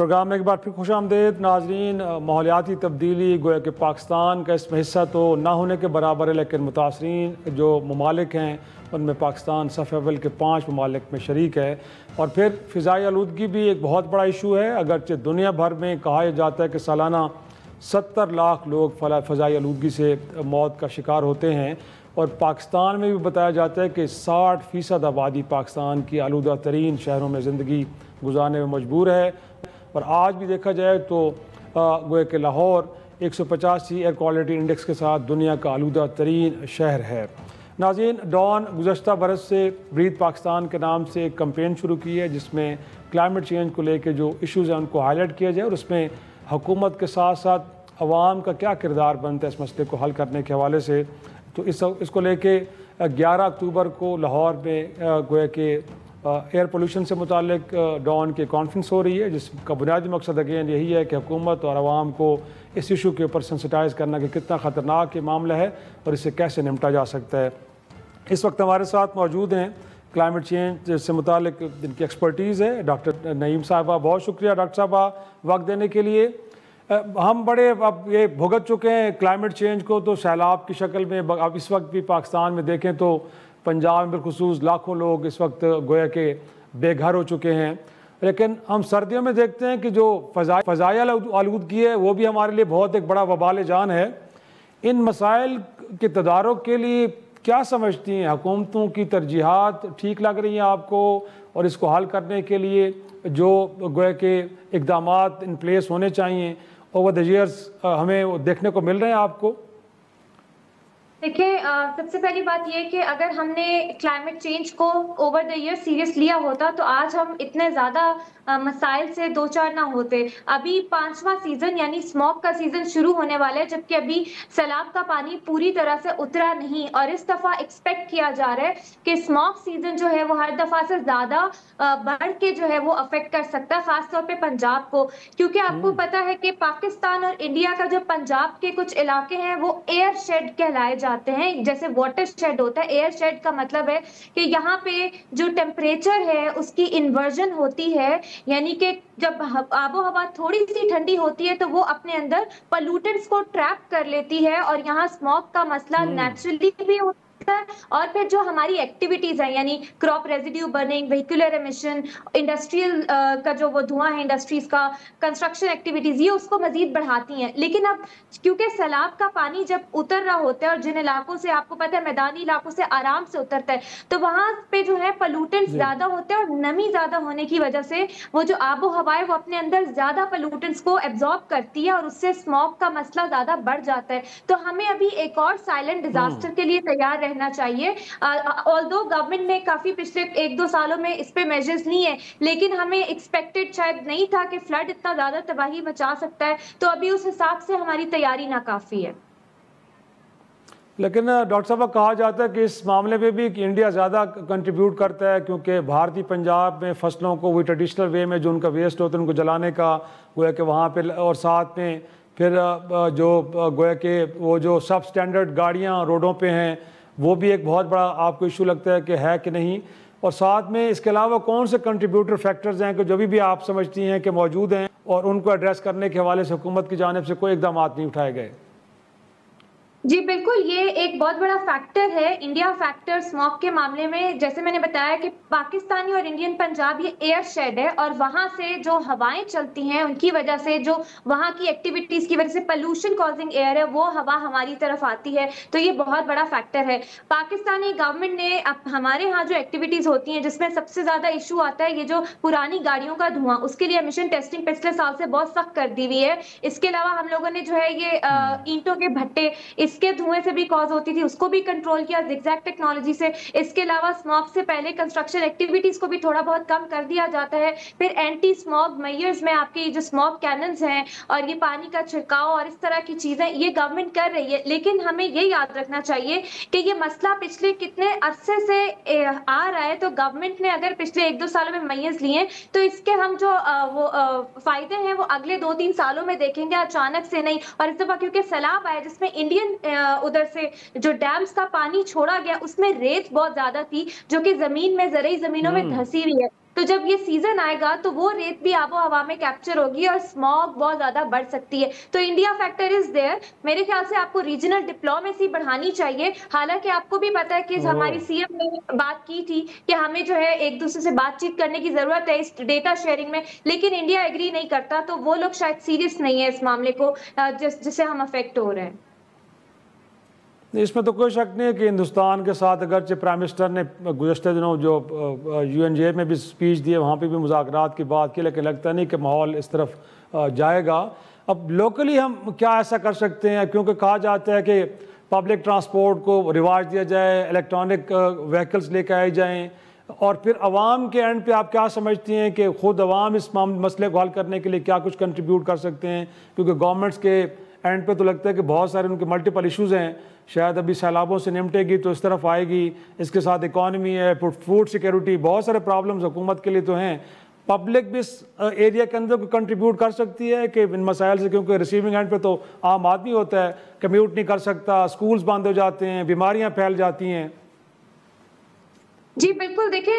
Programme में एक बार फिर खुशामदीद नाजरीन। माहौलियाती तब्दीली गोया कि पाकिस्तान का इसमें हिस्सा तो ना होने के बराबर है, लेकिन मुतासरीन जो ममालिक हैं उनमें पाकिस्तान सफ़ अव्वल के 5 ममालिक में शरीक है। और फिर फ़िज़ाई आलूदगी भी एक बहुत बड़ा इशू है। अगरचे दुनिया भर में कहा जाता है कि सालाना 70 लाख लोग फ़िज़ाई आलूदगी से मौत का शिकार होते हैं, और पाकिस्तान में भी बताया जाता है कि 60% आबादी पाकिस्तान की आलूदा तरीन शहरों में ज़िंदगी गुजारने में मजबूर है। और आज भी देखा जाए तो गोया कि लाहौर 185 एयर क्वालिटी इंडेक्स के साथ दुनिया का आलूदा तरीन शहर है। नाज़रीन, डॉन गुज़श्ता बरस से ब्रीथ पाकिस्तान के नाम से एक कैंपेन शुरू की है, जिसमें क्लाइमेट चेंज को लेकर जो इश्यूज़ हैं उनको हाईलाइट किया जाए, और उसमें हुकूमत के साथ साथ अवाम का क्या किरदार बनता है इस मसले को हल करने के हवाले से। तो इसको लेके 11 अक्टूबर को लाहौर में गोया कि एयर पोल्यूशन से मुतालिक डॉन की कॉन्फ्रेंस हो रही है, जिसका बुनियादी मकसद अगेन यही है कि हुकूमत और आवाम को इस इशू के ऊपर सेंसिटाइज़ करना कि कितना ख़तरनाक ये मामला है और इससे कैसे निपटा जा सकता है। इस वक्त हमारे साथ मौजूद हैं क्लाइमेट चेंज से मुतालिक जिनकी एक्सपर्टीज़ है डॉक्टर नईम साहबा। बहुत शुक्रिया डॉक्टर साहबा वक्त देने के लिए। हम बड़े अब ये भुगत चुके हैं क्लाइमेट चेंज को, तो सैलाब की शक्ल में अब इस वक्त भी पाकिस्तान में देखें तो पंजाब में बिलखुसूस लाखों लोग इस वक्त गोया के बेघर हो चुके हैं। लेकिन हम सर्दियों में देखते हैं कि जो फ़ज़ाई आलूदगी है वो भी हमारे लिए बहुत एक बड़ा वबाल जान है। इन मसाइल के तदारुक के लिए क्या समझती हैं, हुकूमतों की तरजीहात ठीक लग रही हैं आपको, और इसको हल करने के लिए जो गोया के इक़दामात इन प्लेस होने चाहिए ओवर द ईयर्स हमें देखने को मिल रहे हैं आपको? देखिए, सबसे पहली बात यह कि अगर हमने क्लाइमेट चेंज को ओवर द ईयर सीरियस लिया होता तो आज हम इतने ज़्यादा मसाइल से दो चार ना होते। अभी 5वां सीज़न यानी स्मॉग का सीज़न शुरू होने वाला है, जबकि अभी सैलाब का पानी पूरी तरह से उतरा नहीं, और इस दफ़ा एक्सपेक्ट किया जा रहा है कि स्मॉग सीज़न जो है वो हर दफ़ा से ज़्यादा बढ़ के जो है वो अफेक्ट कर सकता है, ख़ासतौर पे पंजाब को। क्योंकि आपको पता है कि पाकिस्तान और इंडिया का जो पंजाब के कुछ इलाके हैं वो एयर शेड कहलाए जाते हैं। जैसे वाटर शेड होता है, एयर शेड का मतलब है कि यहाँ पे जो टेम्परेचर है उसकी इन्वर्जन होती है, यानी कि जब आबो हवा थोड़ी सी ठंडी होती है तो वो अपने अंदर पॉल्यूटेंट्स को ट्रैप कर लेती है, और यहाँ स्मॉग का मसला नेचुरली भी होता है। और फिर जो हमारी एक्टिविटीज है यानी crop residue burning, vehicular emission, industrial का जो वो धुआं है इंडस्ट्रीज का, कंस्ट्रक्शन एक्टिविटीज, ये उसको मजीद बढ़ाती हैं। लेकिन अब क्योंकि सैलाब का पानी जब उतर रहा होता है और जिन इलाकों से आपको पता है मैदानी इलाकों से आराम से उतरता है, तो वहां पे जो है पोल्यूटेंट्स ज्यादा होते हैं, और नमी ज्यादा होने की वजह से वो जो आबो हवा है वो अपने अंदर ज्यादा पोल्यूटेंट्स को एब्जॉर्ब करती है, और उससे स्मॉग का मसला ज्यादा बढ़ जाता है। तो हमें अभी एक और साइलेंट डिजास्टर के लिए तैयार रहना चाहिए। ऑल्दो गवर्नमेंट ने काफी पिछले 1-2 सालों में इस पे मेजर्स लिए हैं, लेकिन हमें एक्सपेक्टेड शायद नहीं था कि फ्लड इतना ज्यादा तबाही मचा सकता है, तो अभी उस हिसाब से हमारी तैयारी नाकाफी है। लेकिन डॉक्टर साहब कहा जाता है कि इस मामले में भी इंडिया ज़्यादा कंट्रीब्यूट करता है, क्योंकि भारतीय पंजाब में फसलों को वही ट्रेडिशनल वे में जो उनका वेस्ट होता है उनको जलाने का गोया कि वहाँ पे, और साथ में फिर जो गोया कि वो जो सब स्टैंडर्ड गाड़ियाँ रोडों पे हैं वो भी एक बहुत बड़ा आपको इशू लगता है कि है कि नहीं। और साथ में इसके अलावा कौन से कंट्रीब्यूटर फैक्टर्स हैं कि जो भी आप समझती हैं कि मौजूद हैं और उनको एड्रेस करने के हवाले से हुकूमत की जानिब से कोई इकदाम नहीं उठाए गए? जी बिल्कुल, ये एक बहुत बड़ा फैक्टर है इंडिया फैक्टर स्मॉग के मामले में। जैसे मैंने बताया कि पाकिस्तानी और इंडियन पंजाब ये एयर शेड है, और वहां से जो हवाएं चलती हैं उनकी वजह से, जो वहां की एक्टिविटीज की वजह से पोल्यूशन कॉजिंग एयर है वो हवा हमारी तरफ आती है, तो ये बहुत बड़ा फैक्टर है। पाकिस्तानी गवर्नमेंट ने अब हमारे यहाँ जो एक्टिविटीज होती हैं जिसमें सबसे ज्यादा इशू आता है ये जो पुरानी गाड़ियों का धुआं, उसके लिए एमिशन टेस्टिंग पिछले साल से बहुत सख्त कर दी हुई है। इसके अलावा हम लोगों ने जो है ये ईंटों के भट्टे, इसके धुएं से भी कॉज होती थी, उसको भी कंट्रोल किया ज़िगज़ैग टेक्नोलॉजी से। इसके अलावा स्मॉग से पहले कंस्ट्रक्शन एक्टिविटीज को भी थोड़ा बहुत कम कर दिया जाता है। फिर एंटी स्मॉग मेजर्स में आपके जो स्मॉग कैनन्स हैं और ये पानी का छिड़काव और इस तरह की चीजें ये गवर्नमेंट कर रही है। लेकिन हमें ये याद रखना चाहिए कि ये मसला पिछले कितने अरसे से आ रहा है, तो गवर्नमेंट ने अगर पिछले 1-2 सालों में मेजर्स लिए तो इसके हम जो फायदे हैं वो अगले 2-3 सालों में देखेंगे, अचानक से नहीं। और इस दफा क्योंकि सैलाब आया जिसमें इंडियन उधर से जो डैम्स का पानी छोड़ा गया उसमें रेत बहुत ज्यादा थी जो कि जमीन में, ज़रई जमीनों में धंसी हुई है, तो जब ये सीजन आएगा तो वो रेत भी आबो हवा में कैप्चर होगी और स्मॉग बहुत ज्यादा बढ़ सकती है। तो इंडिया फैक्टर इज देयर। मेरे ख्याल से आपको रीजनल डिप्लोमेसी बढ़ानी चाहिए। हालांकि आपको भी पता है कि ओह। हमारी सीएम ने बात की थी कि हमें जो है एक दूसरे से बातचीत करने की जरूरत है इस डेटा शेयरिंग में, लेकिन इंडिया एग्री नहीं करता। तो वो लोग शायद सीरियस नहीं है इस मामले को जिससे हम अफेक्ट हो रहे हैं। इसमें तो कोई शक नहीं है कि हिंदुस्तान के साथ अगरचे प्राइम मिनिस्टर ने गुज़श्ते दिनों जो UNJ में भी स्पीच दिए वहाँ पे भी मुज़ाकरात की बात की, लेकिन लगता नहीं कि माहौल इस तरफ जाएगा। अब लोकली हम क्या ऐसा कर सकते हैं, क्योंकि कहा जाता है कि पब्लिक ट्रांसपोर्ट को रिवाज दिया जाए, इलेक्ट्रॉनिक व्हीकल्स लेकर आए जाएँ, और फिर अवाम के एंड पे आप क्या समझती हैं कि ख़ुद अवाम इस मसले को हल करने के लिए क्या कुछ कंट्रीब्यूट कर सकते हैं? क्योंकि गवर्नमेंट्स के एंड पे तो लगता है कि बहुत सारे उनके मल्टीपल इश्यूज़ हैं, शायद अभी सैलाबों से निपटेगी तो इस तरफ आएगी, इसके साथ इकॉनमी है, फूड सिक्योरिटी, बहुत सारे प्रॉब्लम्स हुकूमत के लिए तो हैं। पब्लिक भी इस एरिया के अंदर को कंट्रीब्यूट कर सकती है कि इन मसाइल से, क्योंकि रिसीविंग एंड पे तो आम आदमी होता है, कम्यूट नहीं कर सकता, स्कूल्स बंद हो जाते हैं, बीमारियाँ फैल जाती हैं। जी बिल्कुल, देखिए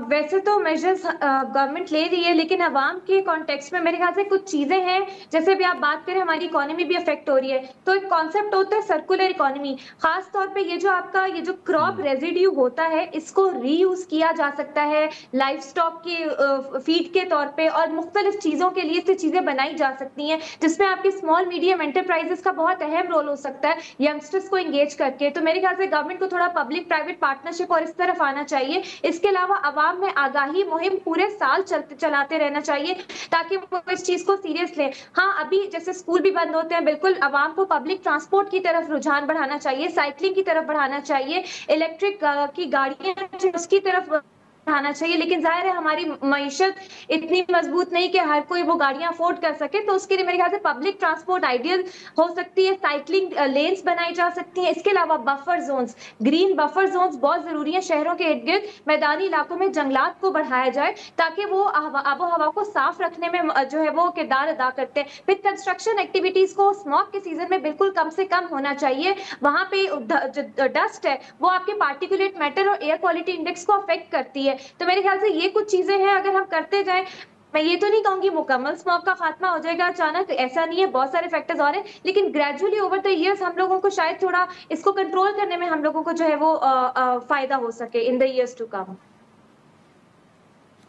वैसे तो मेजर्स गवर्नमेंट ले रही है, लेकिन अवाम के कॉन्टेक्स्ट में मेरे ख्याल से कुछ चीजें हैं। जैसे भी आप बात करें, हमारी इकोनॉमी भी अफेक्ट हो रही है, तो एक कॉन्सेप्ट होता है सर्कुलर इकोनॉमी। खास तौर पे ये जो आपका ये जो क्रॉप रेजिड्यू होता है, इसको रीयूज किया जा सकता है लाइफ स्टॉक की फीड के तौर पे, और मुख्तलिफ चीजों के लिए से चीजें बनाई जा सकती हैं, जिसमें आपकी स्मॉल मीडियम एंटरप्राइजेस का बहुत अहम रोल हो सकता है यंगस्टर्स को एंगेज करके। तो मेरे ख्याल से गवर्नमेंट को थोड़ा पब्लिक प्राइवेट पार्टनरशिप और इस तरफ आना चाहिए। इसके अलावा अवाम में आगाही मुहिम पूरे साल चलाते रहना चाहिए, ताकि वो इस चीज को सीरियस लें। हाँ, अभी जैसे स्कूल भी बंद होते हैं, बिल्कुल अवाम को पब्लिक ट्रांसपोर्ट की तरफ रुझान बढ़ाना चाहिए, साइकिलिंग की तरफ बढ़ाना चाहिए, इलेक्ट्रिक की गाड़ियां उसकी तरफ बढ़ाना चाहिए। लेकिन जाहिर है हमारी मईशत इतनी मजबूत नहीं कि हर कोई वो गाड़ियां अफोर्ड कर सके, तो उसके लिए मेरे ख्याल से पब्लिक ट्रांसपोर्ट आइडियल हो सकती है, साइकिलिंग लेन्स बनाई जा सकती हैं। इसके अलावा buffer zones, green buffer zones बहुत जरूरी है। शहरों के इर्द गिर्द मैदानी इलाकों में जंगलात को बढ़ाया जाए, ताकि वो आबो हवा को साफ रखने में जो है वो किरदार अदा करते हैं। फिर कंस्ट्रक्शन एक्टिविटीज को स्मॉग के सीजन में बिल्कुल कम से कम होना चाहिए। वहां पे जो डस्ट है वो आपके पार्टिकुलेट मैटर और एयर क्वालिटी इंडेक्स को अफेक्ट करती है। तो मेरे ख्याल से ये कुछ चीजें हैं, अगर हम करते जाएं, मैं ये तो नहीं कहूंगी मुकम्मल स्मॉग का खात्मा हो जाएगा अचानक, ऐसा नहीं है, बहुत सारे फैक्टर्स और हैं, लेकिन ग्रेजुअली ओवर द इयर्स हम लोगों को शायद थोड़ा इसको कंट्रोल करने में हम लोगों को जो है वो फायदा हो सके in the years to come.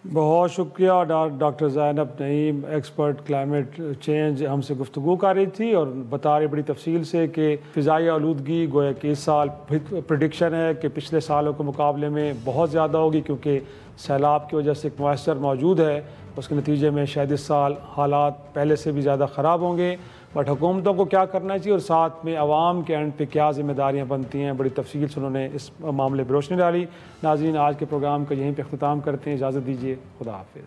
बहुत शुक्रिया doctor Zainab Naeem, expert climate change, हमसे गुफ्तगू कर रही थी और बता रही बड़ी तफसील से कि फ़िज़ाई आलूदगी गोया कि इस साल प्रेडिक्शन है कि पिछले सालों के मुकाबले में बहुत ज़्यादा होगी, क्योंकि सैलाब की वजह से एक मॉइस्चर मौजूद है। उसके नतीजे में शायद इस साल हालात पहले से भी ज़्यादा ख़राब होंगे। बट हुकूमतों को क्या करना चाहिए और साथ में आवाम के एंड पे क्या ज़िम्मेदारियाँ बनती हैं, बड़ी तफसील से उन्होंने इस मामले पर रोशनी डाली। नाज़रीन, आज के प्रोग्राम का यहीं पे अख्तिताम करते हैं, इजाज़त दीजिए, खुदा हाफिज़।